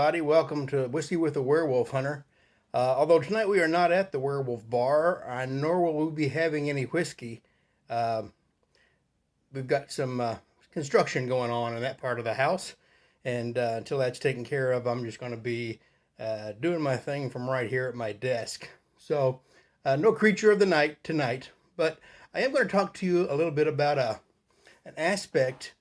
everybody. Welcome to Whiskey with the Werewolf Hunter. Although tonight we are not at the Werewolf Bar, nor will we be having any whiskey. Uh, we've got some construction going on in that part of the house, and until that's taken care of, I'm just going to be doing my thing from right here at my desk. So, no creature of the night tonight, but I am going to talk to you a little bit about an aspect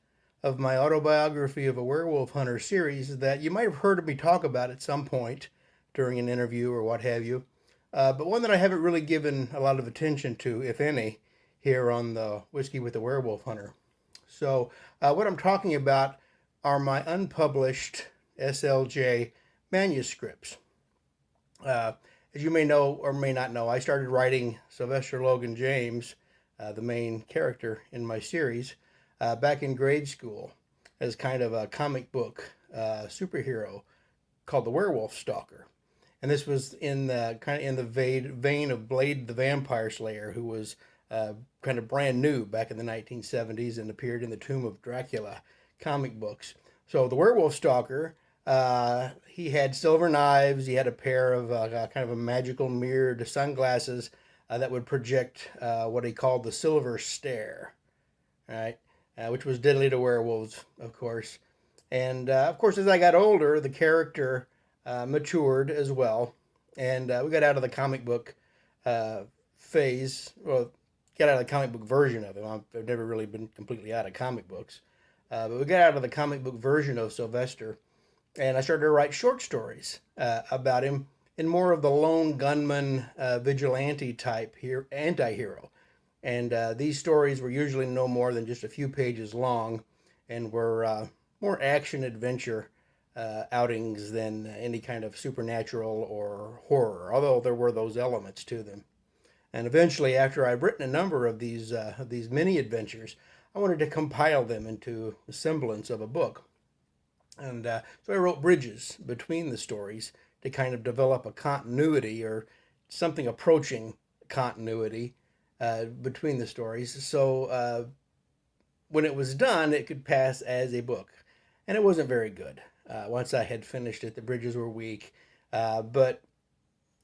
of my autobiography of a werewolf hunter series that you might have heard me talk about at some point during an interview or what have you, but one that I haven't really given a lot of attention to, if any, here on the Whiskey with the Werewolf Hunter. So what I'm talking about are my unpublished SLJ manuscripts. As you may know or may not know, I started writing Sylvester Logan James, the main character in my series, back in grade school as kind of a comic book superhero called the Werewolf Stalker. And this was in the kind of in the vein of Blade the Vampire Slayer, who was kind of brand new back in the 1970s and appeared in the Tomb of Dracula comic books. So the Werewolf Stalker, he had silver knives. He had a pair of kind of a magical mirrored sunglasses that would project what he called the Silver Stare, right? Which was deadly to werewolves, of course. And of course, as I got older, the character matured as well, and we got out of the comic book phase. Well, got out of the comic book version of him. I've never really been completely out of comic books, but we got out of the comic book version of Sylvester, and I started to write short stories about him in more of the lone gunman, vigilante type here, anti-hero. And these stories were usually no more than just a few pages long, and were more action adventure outings than any kind of supernatural or horror, although there were those elements to them. And eventually, after I've written a number of these mini adventures, I wanted to compile them into the semblance of a book. And so I wrote bridges between the stories to kind of develop a continuity or something approaching continuity between the stories. So when it was done, it could pass as a book. And it wasn't very good. Once I had finished it, the bridges were weak. But,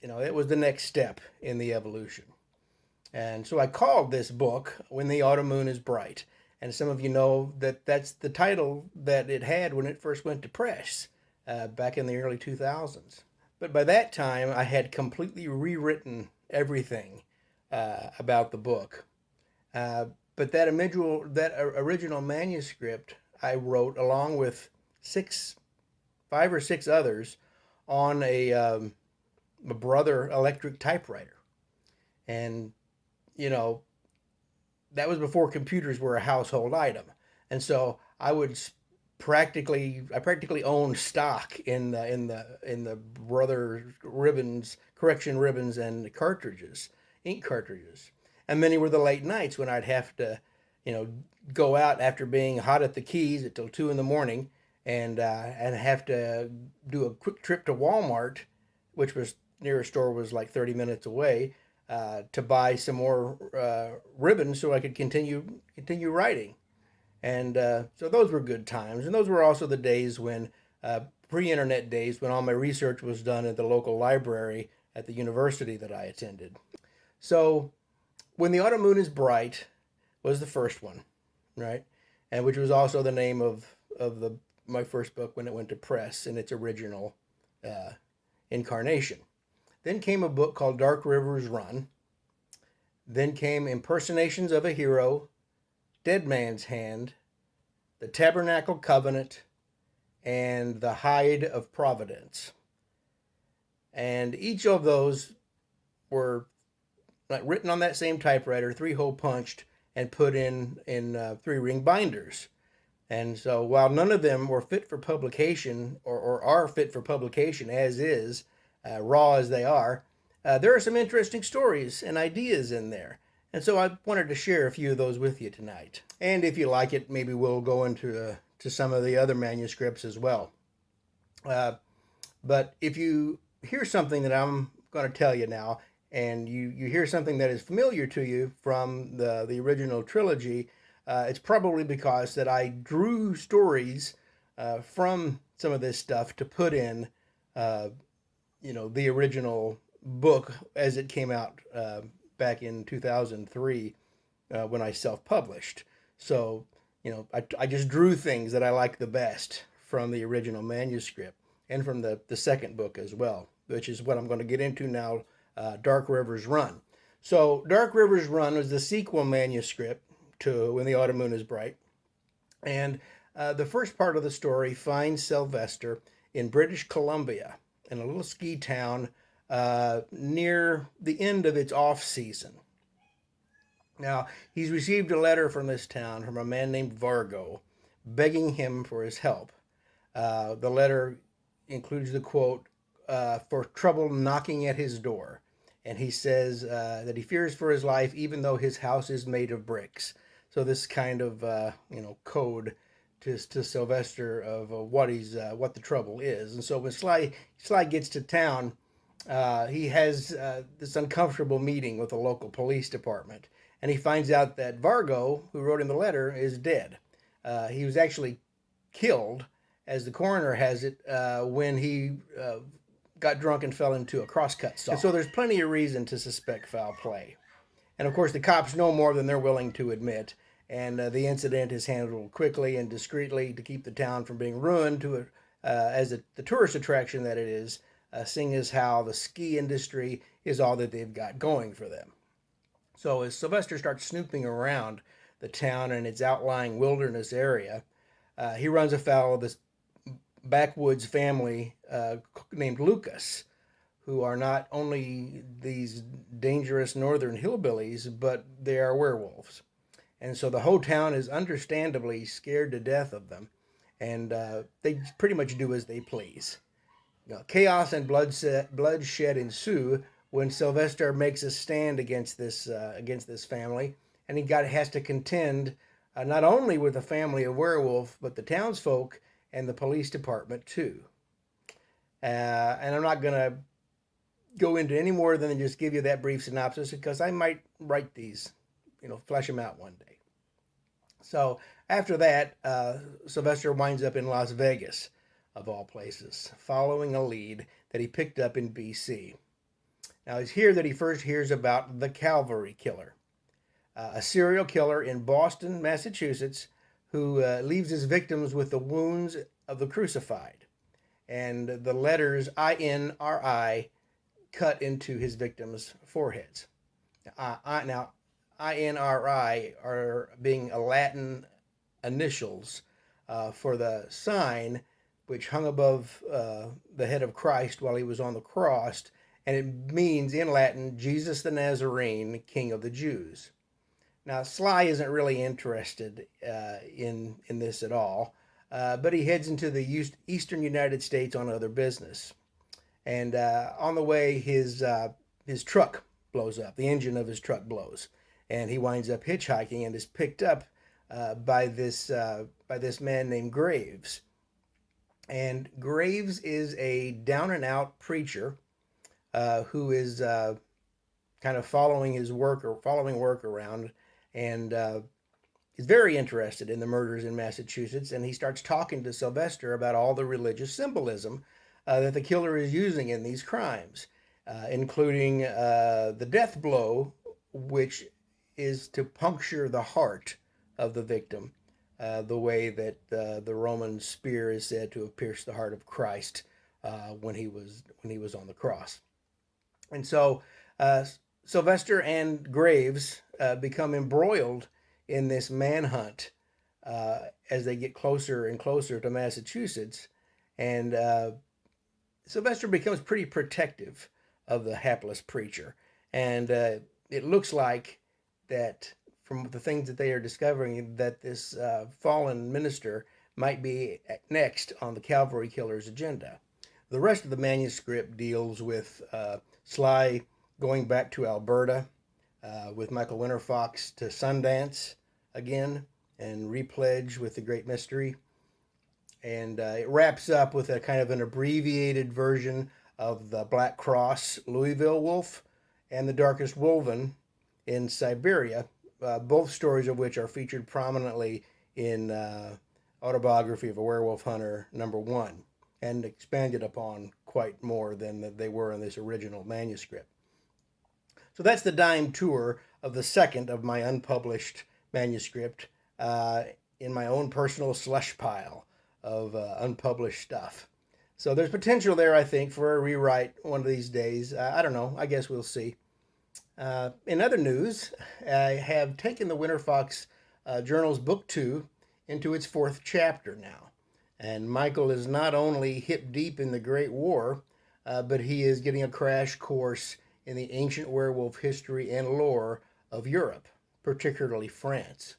you know, it was the next step in the evolution. And so I called this book When the Autumn Moon is Bright. And some of you know that that's the title that it had when it first went to press back in the early 2000s. But by that time, I had completely rewritten everything about the book. But that original manuscript I wrote along with 5 or 6 others on a Brother electric typewriter. And, you know, that was before computers were a household item. And so I practically owned stock in the Brother ribbons, correction ribbons, and cartridges, ink cartridges. And many were the late nights when I'd have to, you know, go out after being hot at the keys until 2 in the morning, and have to do a quick trip to Walmart, which was nearest store was like 30 minutes away, to buy some more ribbons so I could continue writing. And so those were good times, and those were also the days when pre-internet days when all my research was done at the local library at the university that I attended. So When the Autumn Moon is Bright was the first one, right? And which was also the name of my first book when it went to press in its original incarnation. Then came a book called Dark Rivers Run. Then came Impersonations of a Hero, Dead Man's Hand, The Tabernacle Covenant, and The Hide of Providence. And each of those were written on that same typewriter, 3-hole punched, and put in 3-ring binders. And so while none of them were fit for publication or are fit for publication as is, raw as they are, there are some interesting stories and ideas in there. And so I wanted to share a few of those with you tonight. And if you like it, maybe we'll go into to some of the other manuscripts as well. But if you hear something that I'm going to tell you now, and you hear something that is familiar to you from the original trilogy, it's probably because that I drew stories from some of this stuff to put in, the original book as it came out back in 2003 when I self-published. So, I just drew things that I liked the best from the original manuscript and from the second book as well, which is what I'm going to get into now, Dark Rivers Run. So Dark Rivers Run was the sequel manuscript to When the Autumn Moon is Bright. And the first part of the story finds Sylvester in British Columbia, in a little ski town near the end of its off season. Now, he's received a letter from this town from a man named Vargo, begging him for his help. The letter includes the quote, for trouble knocking at his door. And he says that he fears for his life, even though his house is made of bricks. So this kind of, code to Sylvester of what the trouble is. And so when Sly gets to town, he has this uncomfortable meeting with the local police department. And he finds out that Vargo, who wrote him the letter, is dead. He was actually killed, as the coroner has it, when he got drunk and fell into a crosscut saw. And so there's plenty of reason to suspect foul play. And of course, the cops know more than they're willing to admit. And the incident is handled quickly and discreetly to keep the town from being ruined the tourist attraction that it is, seeing as how the ski industry is all that they've got going for them. So as Sylvester starts snooping around the town and its outlying wilderness area, he runs afoul of this backwoods family named Lucas, who are not only these dangerous northern hillbillies, but they are werewolves. And so the whole town is understandably scared to death of them, and they pretty much do as they please. Chaos and bloodshed ensue when Sylvester makes a stand against this family, and he has to contend not only with the family of Werewolf, but the townsfolk and the police department too. And I'm not going to go into any more than just give you that brief synopsis, because I might write these, flesh them out one day. So after that, Sylvester winds up in Las Vegas, of all places, following a lead that he picked up in BC. Now, it's here that he first hears about the Calvary Killer, a serial killer in Boston, Massachusetts, who leaves his victims with the wounds of the crucified and the letters INRI cut into his victims' foreheads. Now, INRI are being a Latin initials for the sign which hung above the head of Christ while he was on the cross, and it means in Latin, Jesus the Nazarene, King of the Jews. Now, Sly isn't really interested in this at all, but he heads into the eastern United States on other business. And on the way, his truck blows up. The engine of his truck blows, and he winds up hitchhiking and is picked up by this man named Graves. And Graves is a down-and-out preacher who is kind of following work around, and is very interested in the murders in Massachusetts. And he starts talking to Sylvester about all the religious symbolism that the killer is using in these crimes, including the death blow, which is to puncture the heart of the victim, the way that the Roman spear is said to have pierced the heart of Christ when he was on the cross. And so Sylvester and Graves become embroiled in this manhunt as they get closer and closer to Massachusetts, and Sylvester becomes pretty protective of the hapless preacher, and it looks like that from the things that they are discovering that this fallen minister might be next on the Calvary Killer's agenda. The rest of the manuscript deals with Sly going back to Alberta, with Michael Winterfox to Sundance again, and repledge with the Great Mystery. And it wraps up with a kind of an abbreviated version of the Black Cross Louisville Wolf and the Darkest Wolven in Siberia, both stories of which are featured prominently in Autobiography of a Werewolf Hunter #1. and expanded upon quite more than they were in this original manuscript. So that's the dime tour of the second of my unpublished manuscript in my own personal slush pile of unpublished stuff. So there's potential there, I think, for a rewrite one of these days. I don't know. I guess we'll see. In other news, I have taken the Winter Fox Journal's Book 2 into its fourth chapter now. And Michael is not only hip deep in the Great War, but he is getting a crash course in the ancient werewolf history and lore of Europe, particularly France.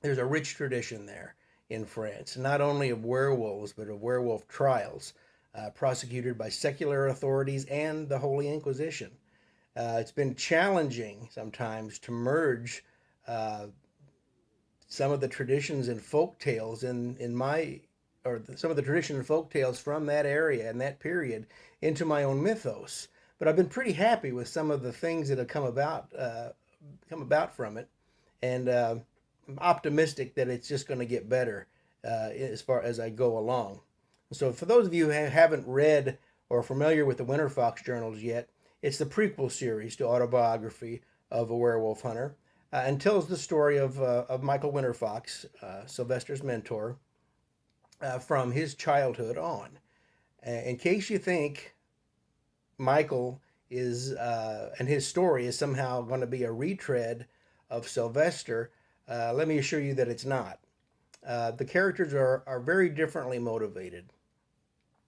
There's a rich tradition there in France, not only of werewolves, but of werewolf trials prosecuted by secular authorities and the Holy Inquisition. It's been challenging sometimes to merge some of the traditions and folk tales some of the tradition and folk tales from that area and that period into my own mythos. But I've been pretty happy with some of the things that have come about from it, and I'm optimistic that it's just going to get better as far as I go along. So for those of you who haven't read or are familiar with the Winter Fox Journals yet, it's the prequel series to Autobiography of a Werewolf Hunter, and tells the story of Michael Winter Fox, Sylvester's mentor, from his childhood on. In case you think Michael is and his story is somehow going to be a retread of Sylvester, let me assure you that it's not. The characters are very differently motivated,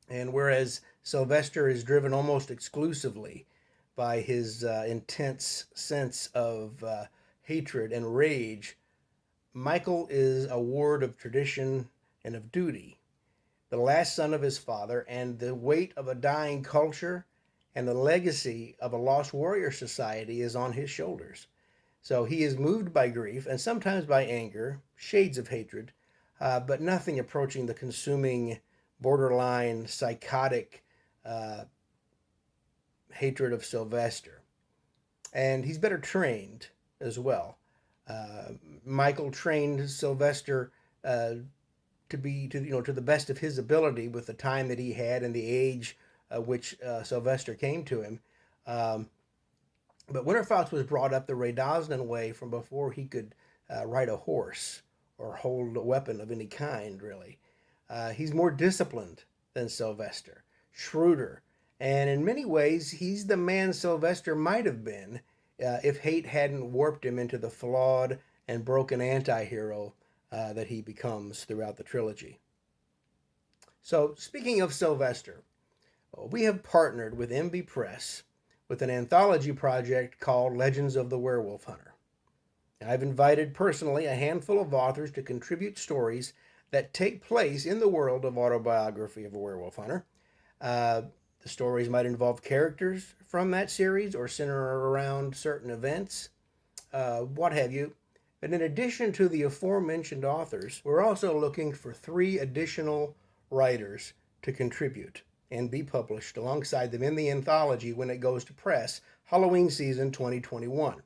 and whereas Sylvester is driven almost exclusively by his intense sense of hatred and rage, Michael is a ward of tradition and of duty, the last son of his father, and the weight of a dying culture and the legacy of a lost warrior society is on his shoulders. So he is moved by grief and sometimes by anger, shades of hatred, but nothing approaching the consuming, borderline, psychotic hatred of Sylvester. And he's better trained as well. Michael trained Sylvester to the best of his ability with the time that he had and the age which Sylvester came to him. But Winter Fox was brought up the Ray Dosnan way from before he could ride a horse or hold a weapon of any kind, really. He's more disciplined than Sylvester, shrewder, and in many ways, he's the man Sylvester might have been if hate hadn't warped him into the flawed and broken anti-hero that he becomes throughout the trilogy. So, speaking of Sylvester, we have partnered with MB Press with an anthology project called Legends of the Werewolf Hunter. I've invited personally a handful of authors to contribute stories that take place in the world of Autobiography of a Werewolf Hunter. The stories might involve characters from that series or center around certain events, what have you. And in addition to the aforementioned authors, we're also looking for 3 additional writers to contribute and be published alongside them in the anthology when it goes to press Halloween season 2021.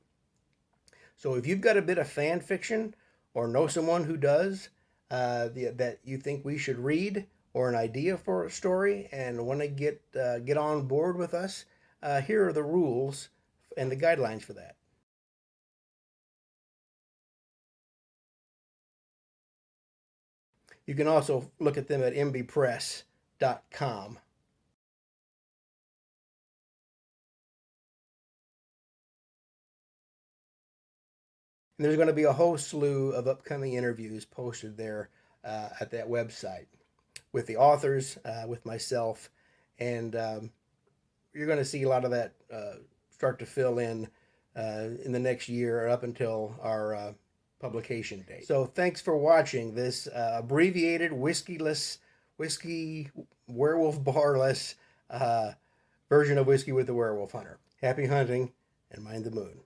So if you've got a bit of fan fiction or know someone who does that you think we should read, or an idea for a story and want to get on board with us, here are the rules and the guidelines for that. You can also look at them at mbpress.com. And there's going to be a whole slew of upcoming interviews posted there at that website with the authors, with myself, and you're going to see a lot of that start to fill in the next year up until our publication date. So thanks for watching this abbreviated whiskey werewolf barless version of Whiskey with the Werewolf Hunter. Happy hunting and mind the moon.